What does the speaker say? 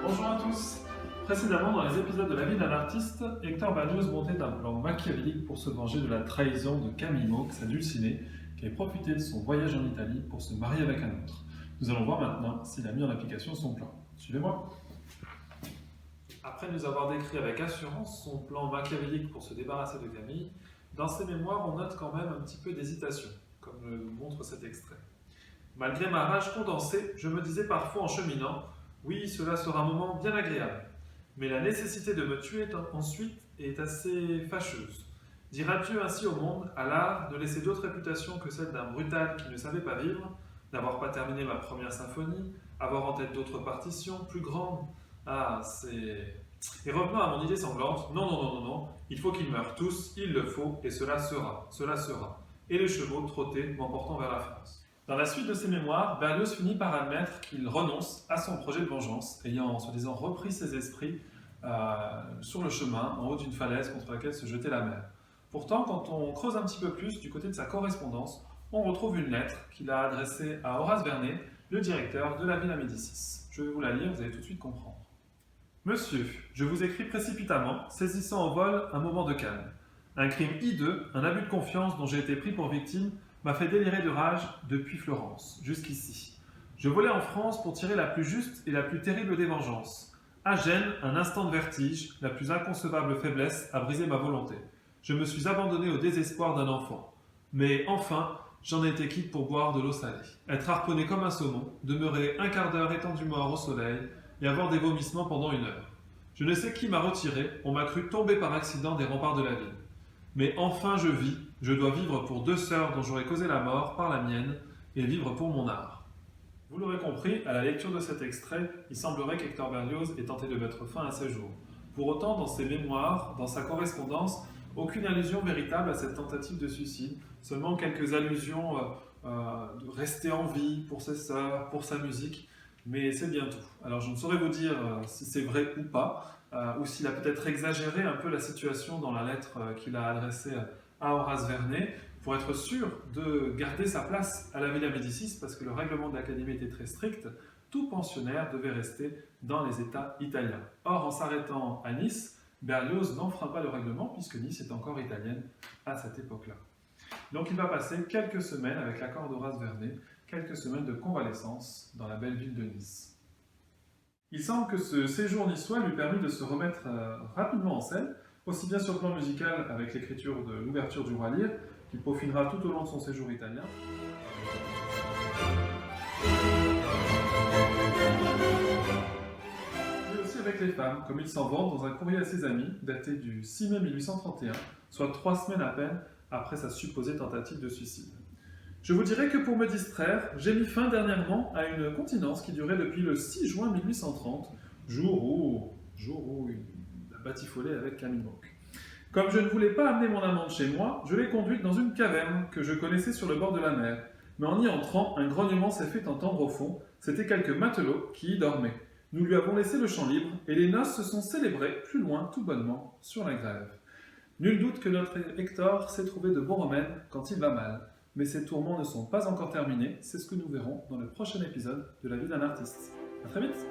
Bonjour à tous. Précédemment, dans les épisodes de La vie d'un artiste, Hector Berlioz montait un plan machiavélique pour se venger de la trahison de Camille Maux, sa dulcinée, qui avait profité de son voyage en Italie pour se marier avec un autre. Nous allons voir maintenant s'il a mis en application son plan. Suivez-moi. Après nous avoir décrit avec assurance son plan machiavélique pour se débarrasser de Camille, dans ses mémoires, on note quand même un petit peu d'hésitation, comme le montre cet extrait. Malgré ma rage condensée, je me disais parfois en cheminant « Oui, cela sera un moment bien agréable. » Mais la nécessité de me tuer ensuite est assez fâcheuse. Dire adieu ainsi au monde, à l'art, de laisser d'autres réputations que celle d'un brutal qui ne savait pas vivre, n'avoir pas terminé ma première symphonie, avoir en tête d'autres partitions plus grandes. Ah, c'est... Et revenant à mon idée sanglante, non, il faut qu'ils meurent tous, il le faut, et cela sera. Et les chevaux trottés m'emportant vers la France. Dans la suite de ses mémoires, Berlioz finit par admettre qu'il renonce à son projet de vengeance, ayant soi-disant repris ses esprits sur le chemin, en haut d'une falaise contre laquelle se jetait la mer. Pourtant, quand on creuse un petit peu plus du côté de sa correspondance, on retrouve une lettre qu'il a adressée à Horace Vernet, le directeur de la Villa Médicis. Je vais vous la lire, vous allez tout de suite comprendre. Monsieur, je vous écris précipitamment, saisissant au vol un moment de calme. Un crime hideux, un abus de confiance dont j'ai été pris pour victime, m'a fait délirer de rage depuis Florence, jusqu'ici. Je volais en France pour tirer la plus juste et la plus terrible des vengeances. À Gênes, un instant de vertige, la plus inconcevable faiblesse a brisé ma volonté. Je me suis abandonné au désespoir d'un enfant. Mais enfin, j'en ai été quitte pour boire de l'eau salée, être harponné comme un saumon, demeurer un quart d'heure étendu mort au soleil et avoir des vomissements pendant 1 heure. Je ne sais qui m'a retiré, on m'a cru tomber par accident des remparts de la ville. Mais enfin je vis, je dois vivre pour 2 sœurs dont j'aurais causé la mort par la mienne, et vivre pour mon art. Vous l'aurez compris, à la lecture de cet extrait, il semblerait qu'Hector Berlioz ait tenté de mettre fin à ses jours. Pour autant, dans ses mémoires, dans sa correspondance, aucune allusion véritable à cette tentative de suicide, seulement quelques allusions de rester en vie pour ses sœurs, pour sa musique, mais c'est bien tout. Alors je ne saurais vous dire si c'est vrai ou pas, ou s'il a peut-être exagéré un peu la situation dans la lettre qu'il a adressée à Horace Vernet, pour être sûr de garder sa place à la Villa Médicis, parce que le règlement de l'Académie était très strict, tout pensionnaire devait rester dans les États italiens. Or, en s'arrêtant à Nice, Berlioz n'enfreint pas le règlement, puisque Nice est encore italienne à cette époque-là. Donc il va passer quelques semaines, avec l'accord d'Horace Vernet, quelques semaines de convalescence dans la belle ville de Nice. Il semble que ce séjour niçois lui permit de se remettre rapidement en scène, aussi bien sur le plan musical avec l'écriture de l'ouverture du Roi Lear, qu'il peaufinera tout au long de son séjour italien, mais aussi avec les femmes, comme il s'en vante dans un courrier à ses amis, daté du 6 mai 1831, soit 3 semaines à peine après sa supposée tentative de suicide. Je vous dirai que pour me distraire, j'ai mis fin dernièrement à une continence qui durait depuis le 6 juin 1830, jour où il a batifolé avec Camille Maux. Comme je ne voulais pas amener mon amante chez moi, je l'ai conduite dans une caverne que je connaissais sur le bord de la mer. Mais en y entrant, un grognement s'est fait entendre au fond. C'étaient quelques matelots qui y dormaient. Nous lui avons laissé le champ libre et les noces se sont célébrées plus loin, tout bonnement, sur la grève. Nul doute que notre Hector s'est trouvé de bons remèdes quand il va mal. Mais ces tourments ne sont pas encore terminés, c'est ce que nous verrons dans le prochain épisode de La vie d'un artiste. À très vite!